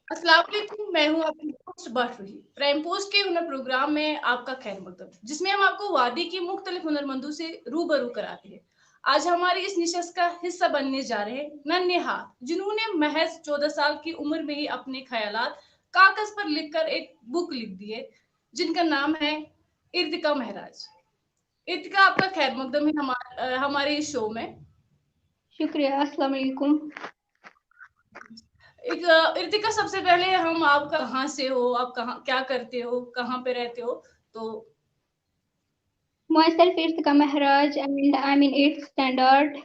अस्सलाम वालेकुम, मैं हूँ आपकी होस्ट बाशुही। प्राइम पोस्ट के हुनर प्रोग्राम में आपका खैर मकदम, जिसमें हम आपको वादी की मुख्तलिफ हुनरमंदों से रूबरू कराते हैं। आज हमारी इस निशस्त का हिस्सा बनने जा रहे हैं नन्हे हाथ, जिन्होंने महज 14 साल की उम्र में ही अपने ख्यालात कागज पर लिखकर एक बुक लिख दी है, जिनका नाम है इर्तिका महराज। इर्तिका, आपका खैर मकदम है हमारे इस शो में। शुक्रिया। अस्सलाम वालेकुम। इर्तिका, सबसे पहले हम आप कहाँ से हो, आप कहाँ क्या करते हो, कहाँ पे रहते हो? तो myself Irtika Maharaj and I am in 8th standard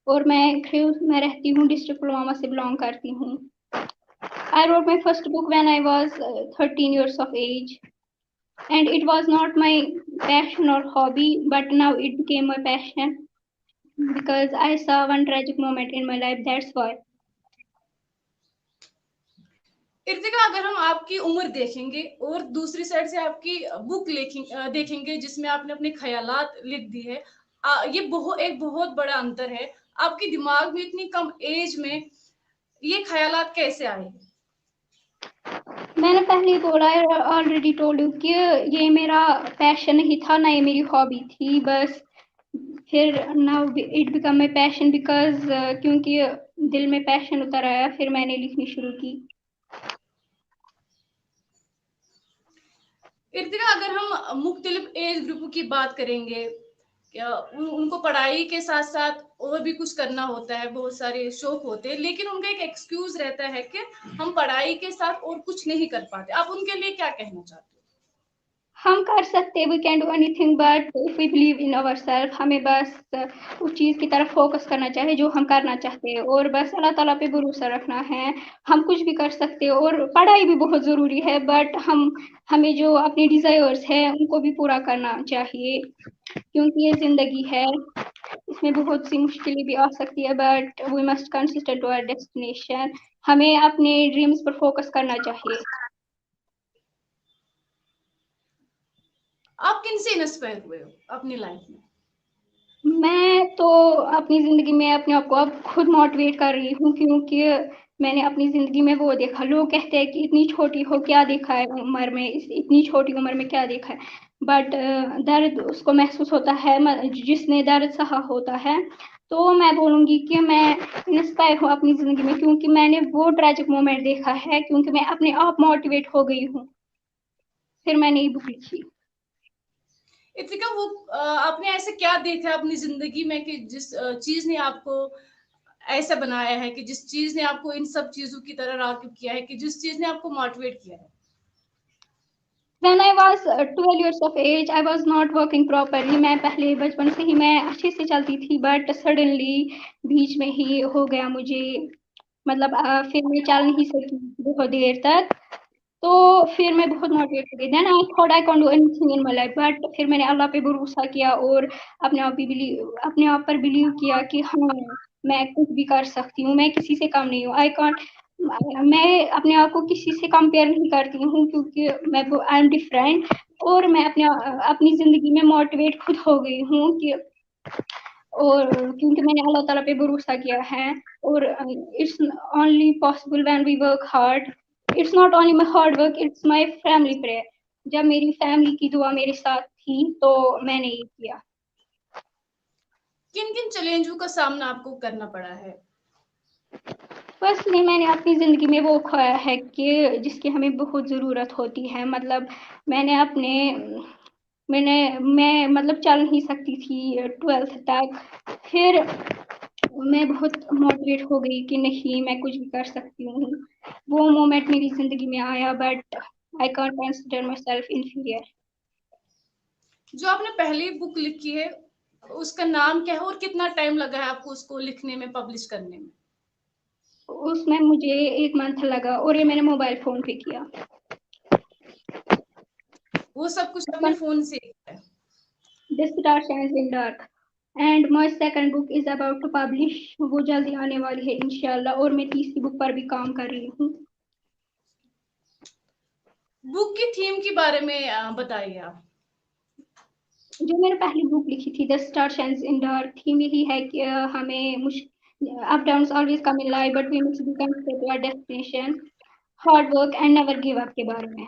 और मैं खरूस में रहती हूँ, डिस्ट्रिक्ट पुलवामा से बिलोंग करती हूँ। I wrote my first book when I was 13 years of age and it was not my passion or hobby but now it became my passion because I saw one tragic moment in my life, that's why. Irtika, अगर हम आपकी उम्र देखेंगे और दूसरी side से आपकी book देखेंगे जिसमें आपने अपने ख्यालात लिख दी है, ये एक बहुत बड़ा अंतर है। आपके दिमाग में इतनी कम एज में ये ख्यालात कैसे आए? मैंने पहले ही बोला है, ऑलरेडी टोल्ड यू कि ये मेरा पैशन नहीं था, ना ये मेरी हॉबी थी। बस फिर now it become my passion because क्योंकि दिल में पैशन उतर आया, फिर मैंने लिखनी शुरू की। इर्तिका, अगर हम मुख्तलिफ एज ग्रुप की बात करेंगे, उनको पढ़ाई के साथ साथ और भी कुछ करना होता है, बहुत सारे शौक होते हैं, लेकिन उनका एक एक्सक्यूज रहता है कि हम पढ़ाई के साथ और कुछ नहीं कर पाते। आप उनके लिए क्या कहना चाहते हो? हम कर सकते, we can do anything but if we believe in our self, हमें बस उस चीज़ की तरफ फोकस करना चाहिए जो हम करना चाहते हैं और बस अल्लाह ताला पे भरोसा रखना है। हम कुछ भी कर सकते हैं और पढ़ाई भी बहुत ज़रूरी है बट हमें जो अपने डिज़ायर्स है उनको भी पूरा करना चाहिए क्योंकि ये ज़िंदगी है, इसमें बहुत सी मुश्किलें भी आ सकती है but we must consistent to our destination. हमें अपने ड्रीम्स पर फोकस करना चाहिए। आप किन से इंस्पायर हुए हो अपनी लाइफ में? मैं तो अपनी ज़िंदगी में अपने आप को अब खुद मोटिवेट कर रही हूँ क्योंकि मैंने अपनी ज़िंदगी में वो देखा। लोग कहते हैं कि इतनी छोटी हो क्या देखा है उम्र में, इतनी छोटी उम्र में क्या देखा है, बट दर्द उसको महसूस होता है जिसने दर्द सहा होता है। तो मैं बोलूँगी कि मैं इंस्पायर हूँ अपनी ज़िंदगी में क्योंकि मैंने वो ट्रेजिक मोमेंट देखा है, क्योंकि मैं अपने आप मोटिवेट हो गई हूँ, फिर मैंने ये बुक लिखी। इतिका, वो आपने ऐसे क्या देखा अपनी जिंदगी में कि जिस चीज ने आपको ऐसा बनाया है, कि जिस चीज ने आपको इन सब चीजों की तरह राग़िब किया है, कि जिस चीज ने आपको मोटिवेट किया है? When I was 12 years of age, I was not working properly. मैं पहले बचपन से ही मैं अच्छे से चलती थी बट सडनली बीच में ही हो गया मुझे, मतलब फिर मैं चल नहीं सकी बहुत देर तक। तो फिर मैं बहुत मोटिवेट हो गई। Then I thought I can do anything in my life but फिर मैंने अल्लाह पे भरोसा किया और अपने आप पर बिलीव किया कि हाँ, मैं कुछ भी कर सकती हूँ, मैं किसी से कम नहीं हूँ। आई कॉन्ट मैं अपने आप को किसी से कंपेयर नहीं करती हूँ क्योंकि मैं आई एम डिफरेंट और मैं अपनी ज़िंदगी में मोटिवेट खुद हो गई हूँ कि और क्योंकि मैंने अल्लाह ताला पे भरोसा किया है और it's only possible when we work hard. It's not only my hard work, it's my family prayer. जब मेरी फैमिली की दुआ मेरे साथ थी तो मैंने ये किया। किन किन चैलेंजों का सामना आपको करना पड़ा है? पर्सनली मैंने अपनी ज़िंदगी में वो खोया है कि जिसकी हमें बहुत ज़रूरत होती है। मतलब मैंने अपने मैं मतलब चल नहीं सकती थी 12th तक। फिर मैं बहुत मोटिवेट हो गई कि नहीं, मैं कुछ भी कर सकती हूँ। वो मोमेंट मेरी ज़िंदगी में आया but I can't consider my self inferior. जो आपने पहली बुक लिखी है, उसका नाम क्या है और कितना टाइम लगा है आपको उसको लिखने में, पब्लिश करने में? उसमें मुझे 1 मंथ लगा और ये मैंने मोबाइल फ़ोन पे किया। वो सब कुछ उसका आपने फोन से किया है? The star shines in dark and my second book is about to publish. वो जल्दी आने वाली है इंशाल्लाह और मैं तीसरी बुक पर भी काम कर रही हूँ। बुक की थीम के बारे में बताइए आप। जो मैंने पहली बुक लिखी थी the star shines in dark, theme यही है कि हमें up downs always come in life but we must be committed to our destination. Hard work and never give up के बारे में।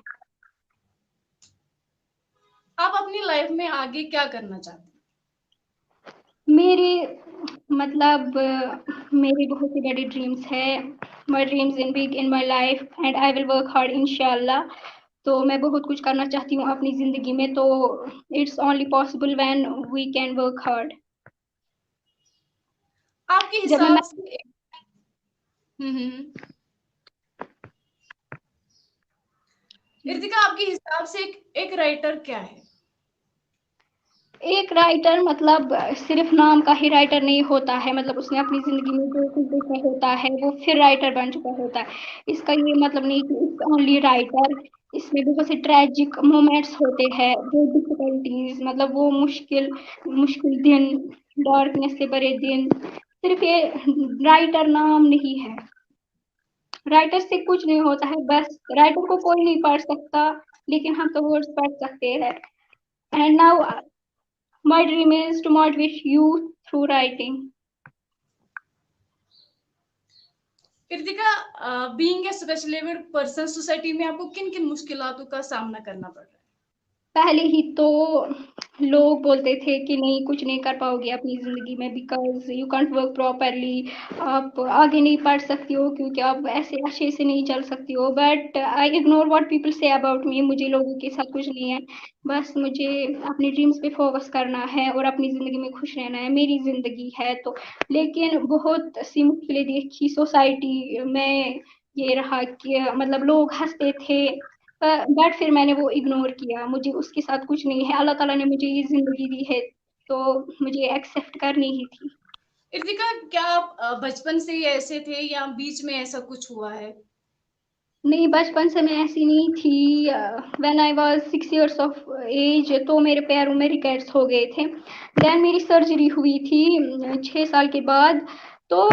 आप अपनी लाइफ में आगे क्या करना चाहते हैं? मेरी मतलब मेरी बहुत ही बड़ी ड्रीम्स है। My dreams in big in my life and I will work hard इंशाल्लाह। तो मैं बहुत कुछ करना चाहती हूँ अपनी ज़िंदगी में, तो it's only possible when we can work hard. आपके जब हिसाब से हम्म। इर्तिका, आपके हिसाब से एक राइटर क्या है? एक राइटर मतलब सिर्फ नाम का ही राइटर नहीं होता है, मतलब उसने अपनी ज़िंदगी में जो कुछ देखा होता है वो फिर राइटर बन चुका होता है। इसका ये मतलब नहीं कि इट्स ओनली राइटर। इसमें बहुत से ट्रेजिक मोमेंट्स होते हैं, जो डिफिकल्टीज मतलब वो मुश्किल मुश्किल दिन, डार्कनेस से भरे दिन। सिर्फ ये राइटर नाम नहीं है। राइटर से कुछ नहीं होता है, बस राइटर को कोई नहीं पढ़ सकता, लेकिन हम तो वर्ड्स पढ़ सकते हैं। And now my dream is to motivate you through writing. Irtika, being a special abled person society में आपको किन किन मुश्किलातों का सामना करना पड़ रहा है? पहले ही तो लोग बोलते थे कि नहीं कुछ नहीं कर पाओगे अपनी ज़िंदगी में, because you can't work properly. आप आगे नहीं पढ़ सकती हो क्योंकि आप ऐसे अच्छे से नहीं चल सकती हो, but I ignore what people say about me. मुझे लोगों के साथ कुछ नहीं है, बस मुझे अपनी ड्रीम्स पे फोकस करना है और अपनी ज़िंदगी में खुश रहना है। मेरी ज़िंदगी है तो। लेकिन बहुत सी मुश्किलें देखी सोसाइटी में, ये रहा कि मतलब लोग हंसते थे, बट फिर मैंने वो इग्नोर किया। मुझे उसके साथ कुछ नहीं है, अल्लाह ताला ने मुझे ये ज़िंदगी दी है तो मुझे एक्सेप्ट करनी ही थी। इर्तिका, क्या आप बचपन से ही ऐसे थे या बीच में ऐसा कुछ हुआ है? नहीं, बचपन से मैं ऐसी नहीं थी। When I was 6 years of age तो मेरे पैरों में रिकेट्स हो गए थे। देन मेरी सर्जरी हुई थी 6 साल के बाद। तो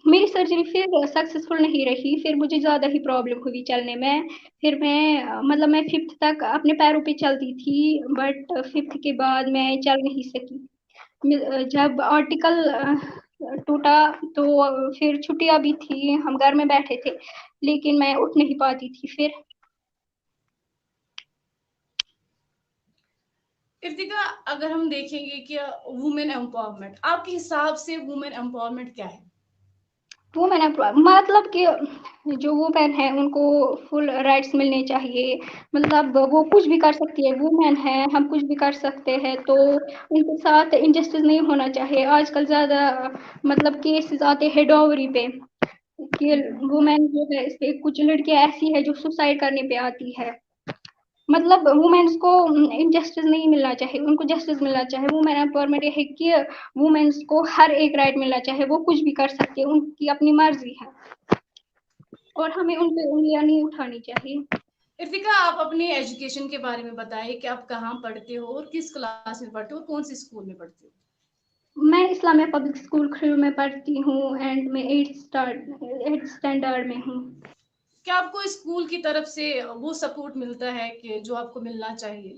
मेरी सर्जरी फिर सक्सेसफुल नहीं रही, फिर मुझे ज़्यादा ही प्रॉब्लम हुई चलने में। फिर मैं मतलब मैं 5th तक अपने पैरों पे चलती थी, बट 5th के बाद मैं चल नहीं सकी। जब आर्टिकल टूटा तो फिर छुट्टियां भी थी, हम घर में बैठे थे, लेकिन मैं उठ नहीं पाती थी फिर। इर्तिका, अगर हम देखेंगे कि वुमेन एम्पावरमेंट, आपके हिसाब से वुमेन एम्पावरमेंट क्या है? वो मैंने मतलब कि जो वुमेन है उनको फुल राइट्स मिलने चाहिए। मतलब वो कुछ भी कर सकती है, वुमेन है, हम कुछ भी कर सकते हैं, तो उनके साथ इनजस्टिस नहीं होना चाहिए। आजकल ज़्यादा मतलब केसेस आते हैं डॉवरी पे कि वुमेन जो है, इससे कुछ लड़कियां ऐसी है जो सुसाइड करने पे आती है। मतलब वुमेन्स को इनजस्टिस नहीं मिलना चाहिए, उनको जस्टिस मिलना चाहिए। वुमेन एम्पावरमेंट ये है कि वुमेन्स को हर एक राइट मिलना चाहिए, वो कुछ भी कर सकती है, उनकी अपनी मर्जी है और हमें उन पे उंगलियां नहीं उठानी चाहिए। इर्तिका, आप अपनी एजुकेशन के बारे में बताइए कि आप कहाँ पढ़ते हो और किस क्लास में पढ़ते हो और कौन सी स्कूल में पढ़ते हो? मैं इस्लामिया पब्लिक स्कूल खिड़ू में पढ़ती हूँ एंड मैं 8th स्टैंडर्ड में हूँ। क्या आपको स्कूल की तरफ से वो सपोर्ट मिलता है कि जो आपको मिलना चाहिए?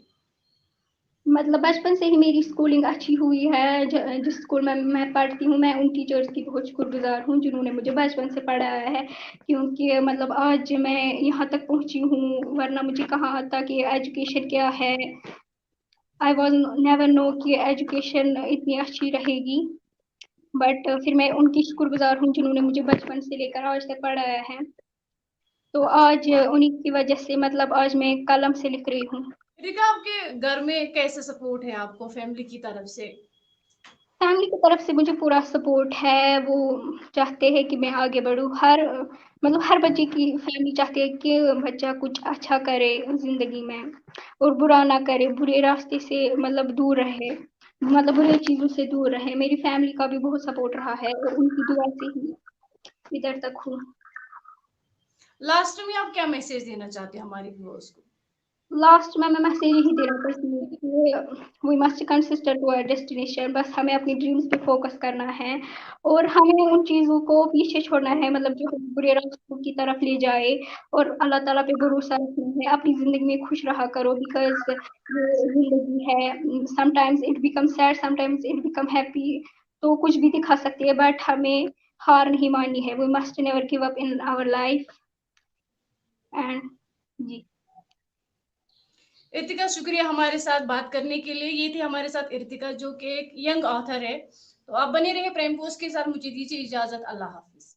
मतलब बचपन से ही मेरी स्कूलिंग अच्छी हुई है। जिस स्कूल में मैं पढ़ती हूँ, मैं उन टीचर्स की बहुत शुक्रगुजार हूँ जिन्होंने मुझे बचपन से पढ़ाया है, क्योंकि मतलब आज मैं यहाँ तक पहुँची हूँ, वरना मुझे कहाँ आता कि एजुकेशन क्या है। आई वॉज नेवर नो कि एजुकेशन इतनी अच्छी रहेगी, बट फिर मैं उनकी शुक्रगुजार हूँ जिन्होंने मुझे बचपन से लेकर आज तक पढ़ाया है। तो आज उन्हीं की वजह से मतलब आज मैं कलम से लिख रही हूँ। रिका, आपके घर में कैसे सपोर्ट है आपको फैमिली की तरफ से? फैमिली की तरफ से मुझे पूरा सपोर्ट है। वो चाहते हैं कि मैं आगे बढ़ूँ। हर मतलब हर बच्चे की फैमिली चाहती है कि बच्चा कुछ अच्छा करे ज़िंदगी में और बुरा ना करे, बुरे रास्ते से मतलब दूर रहे, मतलब बुरी चीज़ों से दूर रहे। मेरी फैमिली का भी बहुत सपोर्ट रहा है और उनकी दुआ से ही इधर तक हूँ। लास्ट में आप क्या मैसेज देना चाहते हैं हमारे व्यूअर्स को? लास्ट में मैं मैसेज ही देना चाहती हूँ कि we must consistent to our destination. बस हमें अपनी ड्रीम्स पे फोकस करना है और हमें उन चीज़ों को पीछे छोड़ना है, मतलब जो हमें बुरे रास्तों की तरफ ले जाए, और अल्लाह ताला पे भरोसा रखना है। अपनी ज़िंदगी में खुश रहा करो, बिकॉज ये ज़िंदगी है, sometimes it become sad, sometimes it become happy. तो कुछ भी दिखा सकती है, बट हमें हार नहीं माननी है। We must never give up in our life जी इर्तिका, शुक्रिया हमारे साथ बात करने के लिए। ये थी हमारे साथ इर्तिका, जो कि एक यंग ऑथर है। तो आप बने रहे प्राइम पोस्ट के साथ। मुझे दीजिए इजाजत। अल्लाह हाफिज।